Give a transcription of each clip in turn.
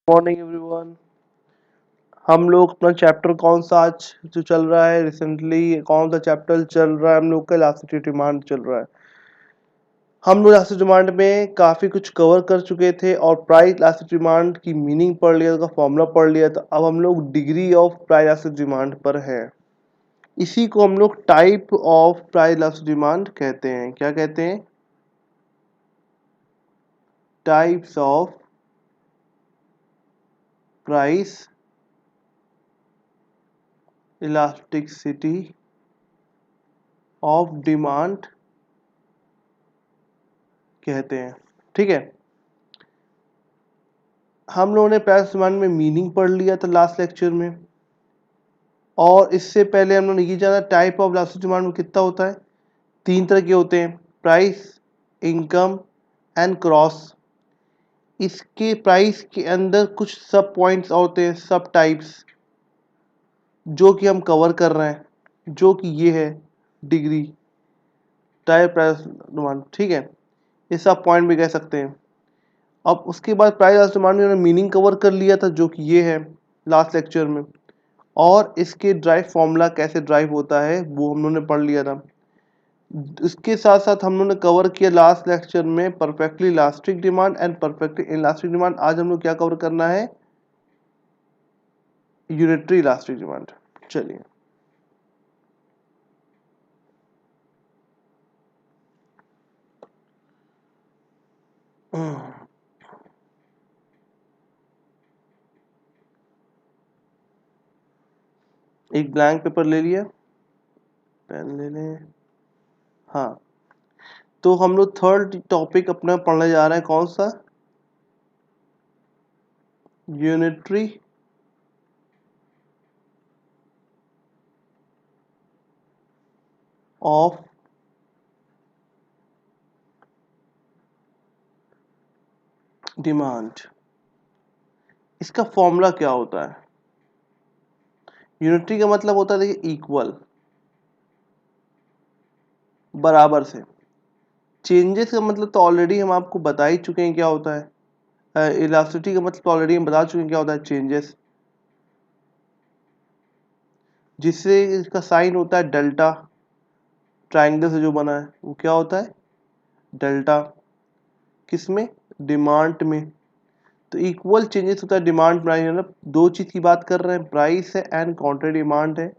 Morning everyone. हम लोग अपना चैप्टर कौन सा आज जो चल रहा है रिसेंटली, कौन सा चैप्टर चल रहा है हम लोग का? इलास्टिसिटी डिमांड चल रहा है। हम लोग इलास्टिसिटी डिमांड में काफ़ी कुछ कवर कर चुके थे और प्राइस इलास्टिसिटी डिमांड की मीनिंग पढ़ लिया, उसका फॉर्मूला पढ़ लिया। तो अब हम लोग degree of price elasticity demand पर है। इसी को हम लोग type of price elasticity demand कहते हैं। क्या कहते हैं? Types of price elasticity of demand कहते हैं। ठीक है, हम लोगों ने प्राइस डिमांड में मीनिंग पढ़ लिया था लास्ट लेक्चर में। और इससे पहले हम लोगों ने ये जाना टाइप ऑफ इलास्टिक डिमांड में कितना होता है। 3 तरह के होते हैं, प्राइस, इनकम एंड क्रॉस। इसके प्राइस के अंदर कुछ सब पॉइंट्स होते हैं, सब टाइप्स, जो कि हम कवर कर रहे हैं, जो कि ये है डिग्री टाइप प्राइस डिमांड। ठीक है, ये सब पॉइंट भी कह सकते हैं। अब उसके बाद प्राइस डिमांड में मीनिंग कवर कर लिया था, जो कि ये है लास्ट लेक्चर में। और इसके ड्राइव फॉर्मूला कैसे ड्राइव होता है वो हम लोगों ने पढ़ लिया था। इसके साथ साथ हम लोगों ने कवर किया लास्ट लेक्चर में perfectly elastic demand and perfectly elastic demand. आज हम लोग क्या कवर करना है? Unitary elastic demand. चलिए, एक ब्लैंक पेपर ले लिया, पेन ले लें। हाँ, तो हम लोग थर्ड टॉपिक अपना पढ़ने जा रहे हैं। कौन सा? Unitary of demand. इसका फॉर्मूला क्या होता है? यूनिटरी का मतलब होता है, देखिए, इक्वल, बराबर से। चेंजेस का मतलब तो ऑलरेडी हम आपको बता ही चुके हैं क्या होता है। इलास्टिसिटी का मतलब तो ऑलरेडी हम बता चुके हैं क्या होता है, चेंजेस। जिससे इसका साइन होता है डेल्टा, ट्राइंगल से जो बना है वो क्या होता है? डेल्टा। किसमें? डिमांड में। तो इक्वल चेंजेस होता है डिमांड प्राइस, मतलब दो चीज की बात कर रहे हैं, प्राइस है एंड काउंटर डिमांड है,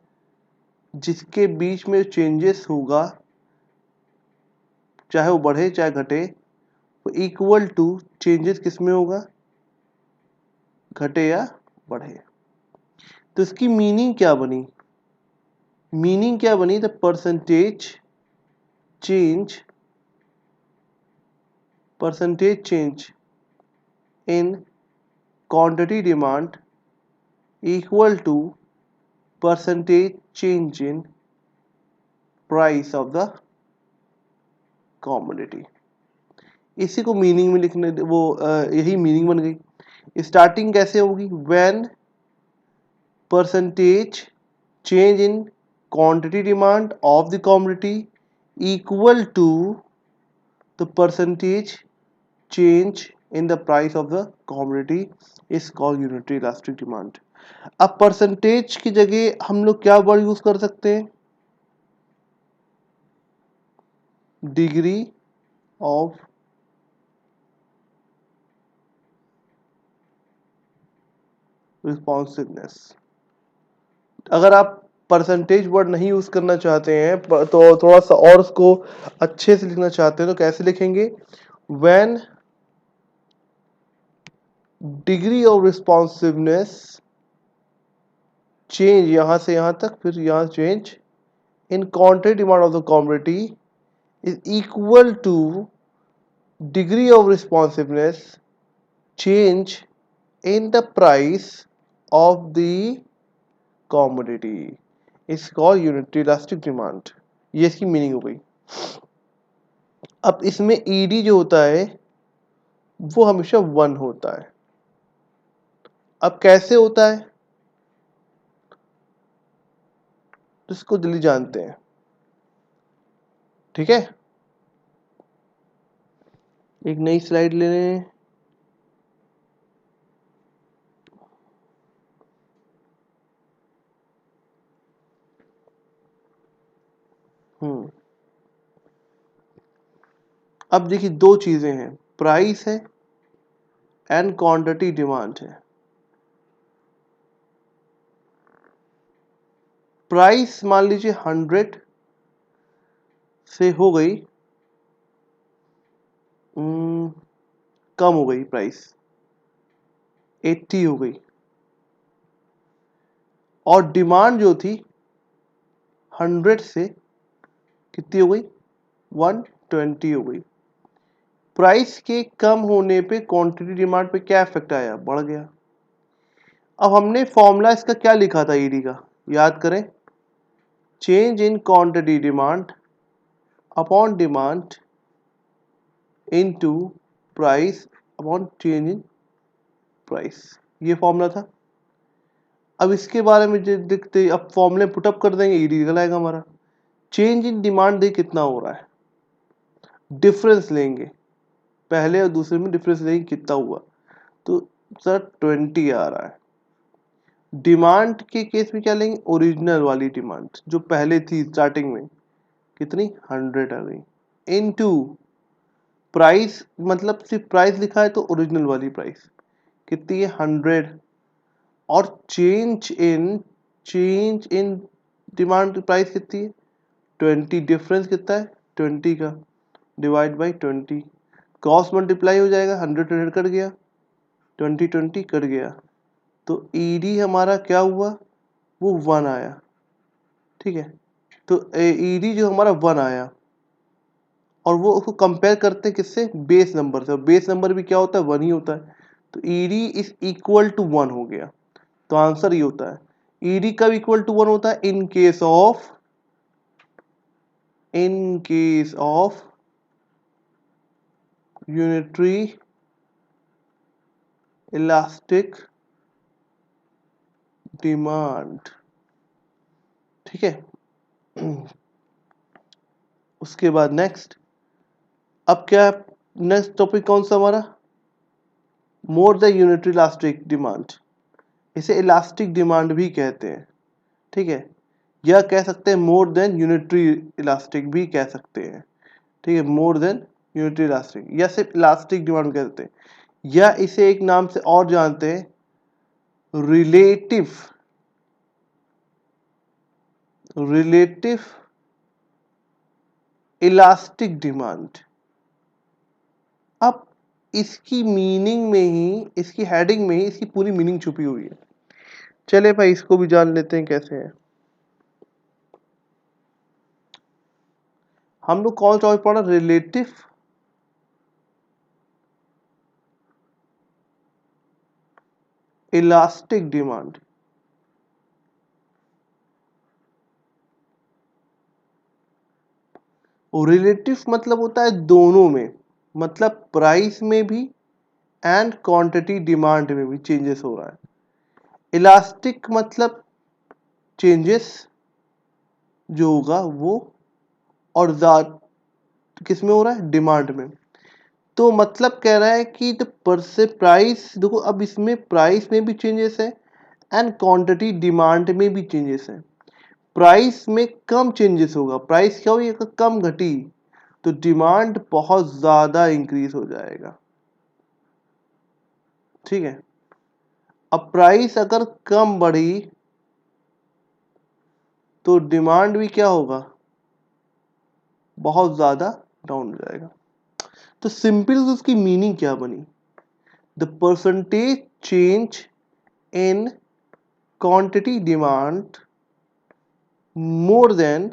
जिसके बीच में चेंजेस होगा, चाहे वो बढ़े चाहे घटे, वो इक्वल टू चेंजेस किसमें होगा? घटे या बढ़े। तो इसकी मीनिंग क्या बनी? मीनिंग क्या बनी? The change percentage change in quantity demand equal to percentage change in price of the commodity। इसी को मीनिंग में लिखने वो यही मीनिंग बन गई। स्टार्टिंग कैसे होगी? When percentage change in quantity demand of the commodity equal to the percentage change in the price of the commodity is called unitary elastic demand. अब परसेंटेज की जगह हम लोग क्या वर्ड यूज कर सकते हैं? Degree of responsiveness. अगर आप परसेंटेज वर्ड नहीं यूज करना चाहते हैं तो थोड़ा सा और उसको अच्छे से लिखना चाहते हैं तो कैसे लिखेंगे? When degree of responsiveness change, यहां से यहां तक, फिर यहां change in quantity demand of the commodity is equal two degree of responsiveness change in the price of the commodity is called unitary elastic demand। ये इसकी मीनिंग हो गई। अब इसमें ईडी जो होता है वो हमेशा 1 होता है। अब कैसे होता है तो इसको जल्दी जानते हैं। ठीक है, एक नई स्लाइड ले लें। अब देखिए दो चीजें हैं, प्राइस है एंड क्वांटिटी डिमांड है। प्राइस मान लीजिए 100 से हो गई कम हो गई, प्राइस 80 हो गई, और डिमांड जो थी 100 से कितनी हो गई, 120 हो गई। प्राइस के कम होने पे क्वांटिटी डिमांड पे क्या इफेक्ट आया, बढ़ गया। अब हमने फॉर्मूला इसका क्या लिखा था ईडी का, याद करें, change in quantity demand upon demand into price upon change in price, ये फॉर्मूला था। अब इसके बारे में देखते, अब फॉर्मूले पुटअप कर देंगे, ईडी निकल आएगा हमारा। चेंज इन डिमांड देख कितना हो रहा है, डिफरेंस लेंगे, पहले और दूसरे में डिफरेंस लेंगे कितना हुआ, तो सर 20 आ रहा है। डिमांड के केस में क्या लेंगे, ओरिजिनल वाली डिमांड जो पहले थी स्टार्टिंग में, कितनी 100 आ गई, इनटू प्राइस, मतलब सिर्फ प्राइस लिखा है तो ओरिजिनल वाली प्राइस कितनी है 100, और चेंज इन डिमांड प्राइस कितनी है 20, डिफरेंस कितना है 20 का, डिवाइड बाई 20, क्रॉस मल्टीप्लाई हो जाएगा, 100 कट गया, 20 कट गया, तो ईडी हमारा क्या हुआ, वो 1 आया। ठीक है, तो ईडी जो हमारा 1 आया, और वो उसको कंपेयर करते हैं किससे, बेस नंबर से, और बेस नंबर भी क्या होता है 1 ही होता है, तो ईडी इज इक्वल टू 1 हो गया। तो आंसर ये होता है, ईडी कब इक्वल टू 1 होता है, इन case of unitary elastic demand. ठीक है, उसके बाद नेक्स्ट, अब क्या, नेक्स्ट टॉपिक कौन सा हमारा, more the unitary elastic demand, इसे इलास्टिक डिमांड भी कहते हैं। ठीक है, या कह सकते हैं मोर देन यूनिटरी इलास्टिक भी कह सकते हैं। ठीक है, मोर देन यूनिटरी इलास्टिक, या सिर्फ इलास्टिक डिमांड कहते हैं, या इसे एक नाम से और जानते हैं, रिलेटिव इलास्टिक डिमांड। अब इसकी मीनिंग में ही, इसकी हेडिंग में ही इसकी पूरी मीनिंग छुपी हुई है। चले भाई इसको भी जान लेते हैं कैसे है। हम लोग कौन सा टॉपिक पढ़ा, रिलेटिव इलास्टिक डिमांड। और रिलेटिव मतलब होता है दोनों में, मतलब प्राइस में भी एंड क्वांटिटी डिमांड में भी चेंजेस हो रहा है। इलास्टिक मतलब चेंजेस जो होगा वो, और किस में हो रहा है, डिमांड में। तो मतलब कह रहा है कि तो पर से प्राइस देखो, अब इसमें प्राइस में भी चेंजेस है एंड क्वांटिटी डिमांड में भी चेंजेस है। प्राइस में कम चेंजेस होगा, प्राइस क्या हुई, कम घटी, तो डिमांड बहुत ज्यादा इंक्रीज हो जाएगा। ठीक है, अब प्राइस अगर कम बढ़ी तो डिमांड भी क्या होगा, बहुत ज्यादा डाउन हो जाएगा। तो सिंपल उसकी मीनिंग क्या बनी, the percentage change in quantity demand more than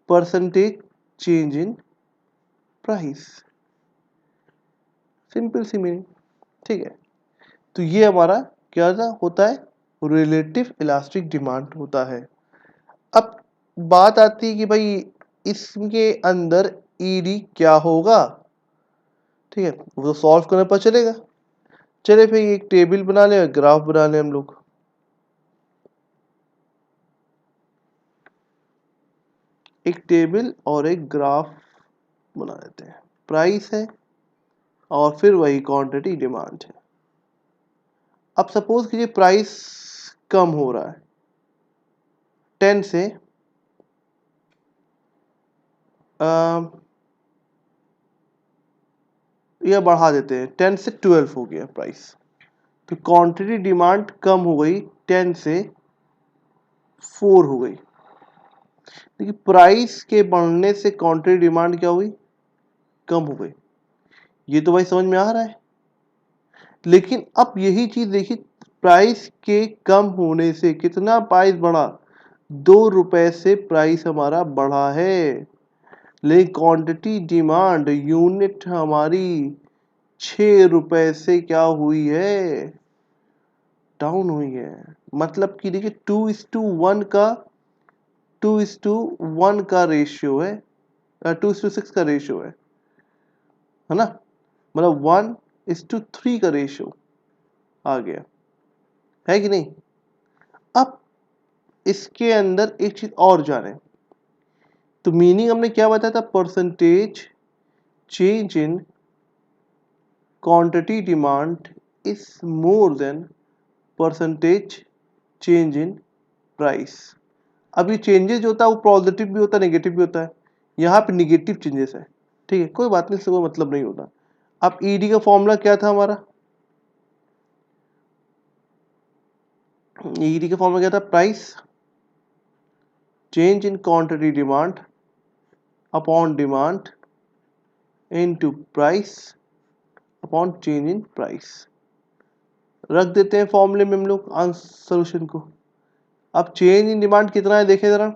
percentage change in price, simple सी मीनिंग। ठीक है, तो ये हमारा क्या था, होता है रिलेटिव इलास्टिक डिमांड होता है। अब बात आती है कि भाई इसके अंदर ईडी क्या होगा। ठीक है, वो तो सॉल्व करने पर चलेगा। चले फिर एक टेबल बना ले, ग्राफ बना ले हम लोग। एक टेबल और एक ग्राफ बना लेते हैं, प्राइस है और फिर वही क्वांटिटी डिमांड है। अब सपोज कीजिए प्राइस कम हो रहा है 10 से यह बढ़ा देते हैं, 10 से 12 हो गया प्राइस। तो क्वांटिटी डिमांड कम हो गई, 10 से 4 हो गई। देखिए प्राइस के बढ़ने से क्वांटिटी डिमांड क्या हुई, कम हो गई। ये तो भाई समझ में आ रहा है। लेकिन अब यही चीज देखिए, प्राइस के कम होने से कितना प्राइस बढ़ा, 2 रुपए से प्राइस हमारा बढ़ा है। लेकिन क्वांटिटी डिमांड यूनिट हमारी 6 रुपए से क्या हुई है, डाउन हुई है। मतलब कि देखिए 2:1 का 2:1 का रेशियो है, 2:6 का रेशियो है ना। मतलब 1:3 का रेशियो आ गया है कि नहीं। अब इसके अंदर एक चीज और जाने, तो मीनिंग हमने क्या बताया था, percentage change in quantity demand is more than percentage change in price. अब ये चेंजेस जो होता है वो पॉजिटिव भी होता है, नेगेटिव भी होता है। यहाँ पे निगेटिव चेंजेस है, ठीक है, कोई बात नहीं, इससे कोई मतलब नहीं होता। अब ईडी का फॉर्मूला क्या था हमारा, ईडी का फॉर्मूला क्या था, price change in quantity demand upon demand into price upon change in price. रख देते हैं फॉर्मूले में हम लोग आंसर सोल्यूशन को। अब चेंज इन डिमांड कितना है देखें जरा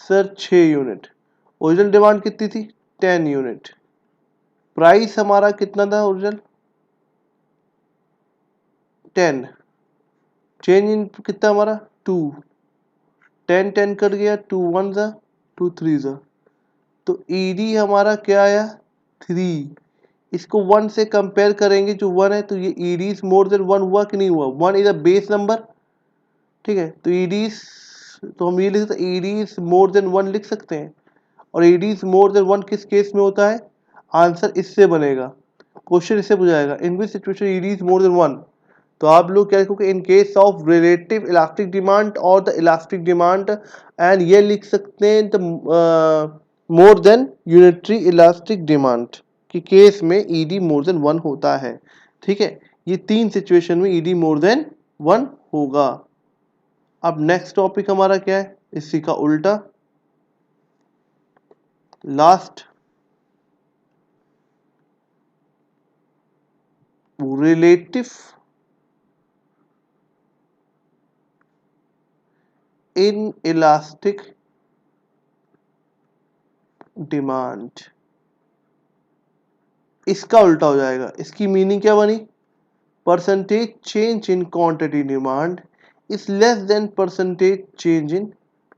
सर, 6 यूनिट। ओरिजिनल डिमांड कितनी थी, 10 यूनिट। प्राइस हमारा कितना था ओरिजिनल, 10। चेंज इन कितना हमारा 2, 10 10 कट गया, 2 1 जा 2 3 जा, तो ईडी हमारा क्या आया 3। इसको 1 से कंपेयर करेंगे, जो 1 है, तो ये ईडी इज मोर देन 1 हुआ कि नहीं हुआ, 1 इज अ बेस नंबर, ठीक है। तो ईडी, तो हम ये लिख सकते हैं ईडी इज मोर देन 1 लिख सकते हैं। और ईडी इज मोर देन 1 किस केस में होता है, आंसर इससे बनेगा, क्वेश्चन इससे पूछाएगा in which situation ED is more than 1। तो आप लोग क्या लिखोगे, in case of relative elastic demand और द इलास्टिक डिमांड, एंड ये लिख सकते हैं the more than unitary elastic demand कि केस में ईडी मोर देन 1 होता है, ठीक है। ये 3 सिचुएशन में ईडी मोर देन 1 होगा। अब नेक्स्ट टॉपिक हमारा क्या है, इसी का उल्टा, last, relative in elastic demand. इसका उल्टा हो जाएगा। इसकी मीनिंग क्या बनी, percentage change in quantity demand is less than percentage change in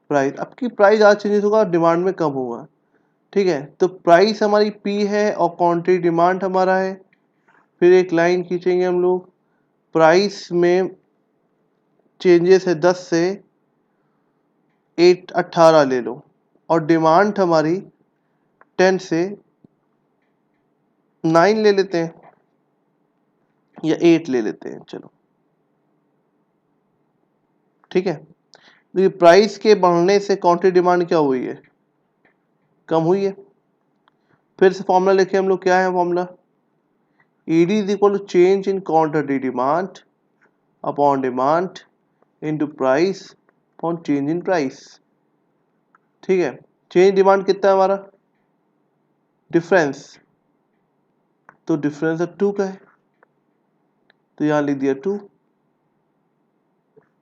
price. अब की प्राइस आज चेंजेस होगा, डिमांड में कम होगा, ठीक है। तो प्राइस हमारी पी है और क्वांटिटी डिमांड हमारा है। फिर एक लाइन खींचेंगे हम लोग, प्राइस में चेंजेस है 10 से 18 ले लो, और डिमांड हमारी 10 से 9 ले लेते हैं या 8 ले लेते हैं, चलो ठीक है। तो ये प्राइस के बढ़ने से क्वांटिटी डिमांड क्या हुई है, कम हुई है। फिर से फॉर्मूला लिखे हम लोग, क्या है formula, ED is equal to change in quantity demand upon demand into price upon change in price, ठीक है। चेंज डिमांड कितना है हमारा, डिफरेंस, तो डिफरेंस 2 का है, तो यहां लिख दिया 2।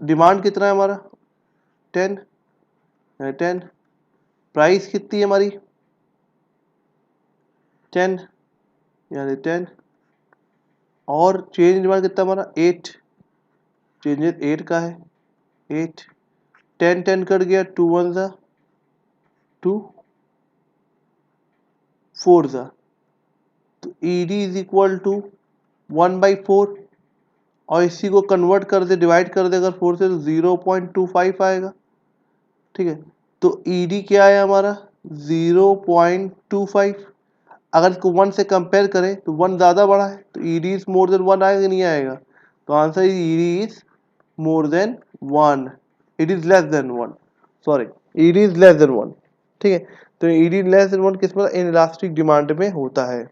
डिमांड कितना है हमारा 10, 10। प्राइस कितनी है हमारी 10, यानी 10। और चेंज डिमांड कितना हमारा 8, चेंजेस 8 का है, 8। 10 10 कट गया, 2 1 जा 2 4 जा, तो ईडी इज इक्वल टू 1/4, और इसी को कन्वर्ट कर दे, डिवाइड कर दे अगर 4 से, तो 0.25 आएगा, ठीक है। तो ईडी क्या है हमारा 0.25। अगर इसको 1 से कंपेयर करें तो 1 ज़्यादा बड़ा है, तो ईडी इज मोर देन 1 आएगा नहीं आएगा, तो answer is ED is more than 1, it is less than 1, sorry ED is less than 1, ठीक है। तो ईडी लेस देन 1 किस में इन इलास्टिक डिमांड में होता है।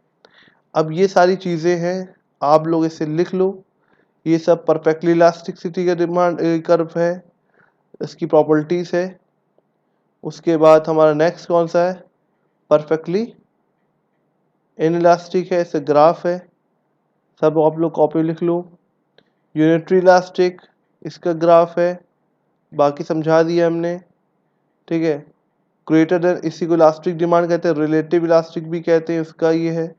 अब ये सारी चीज़ें हैं, आप लोग इसे लिख लो। ये सब परफेक्टली इलास्टिसिटी का डिमांड कर्व है, इसकी प्रॉपर्टीज है। उसके बाद हमारा नेक्स्ट कौन सा है, परफेक्टली इनइलास्टिक है, इससे ग्राफ है, सब आप लोग कॉपी लिख लो। यूनिटरी इलास्टिक, इसका ग्राफ है, बाकी समझा दिया हमने, ठीक है। ग्रेटर देन, इसी को इलास्टिक डिमांड कहते हैं, रिलेटिव इलास्टिक भी कहते हैं, उसका ये है,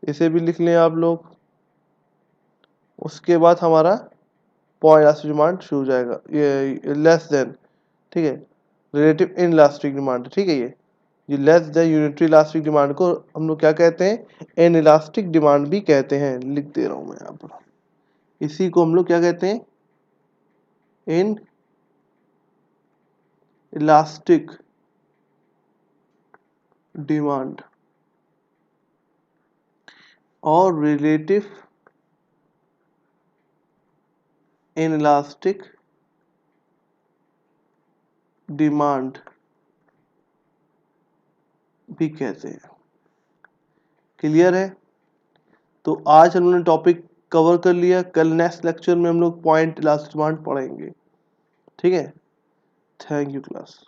इसे भी लिख लें आप लोग। उसके बाद हमारा पॉइंट इलास्टिक डिमांड शुरू हो जाएगा, ये लेस देन, ठीक है, रिलेटिव इन इलास्टिक डिमांड, ठीक है। ये less than unitary elastic demand को हम लोग क्या कहते हैं, इन इलास्टिक डिमांड भी कहते हैं। लिख दे रहा हूँ मैं यहाँ पर, इसी को हम लोग क्या कहते हैं, इन इलास्टिक डिमांड और रिलेटिव इनइलास्टिक डिमांड भी कहते हैं। क्लियर है? तो आज हमने टॉपिक कवर कर लिया, कल नेक्स्ट लेक्चर में हम लोग पॉइंट इलास्टिक डिमांड पढ़ेंगे, ठीक है। Thank you class.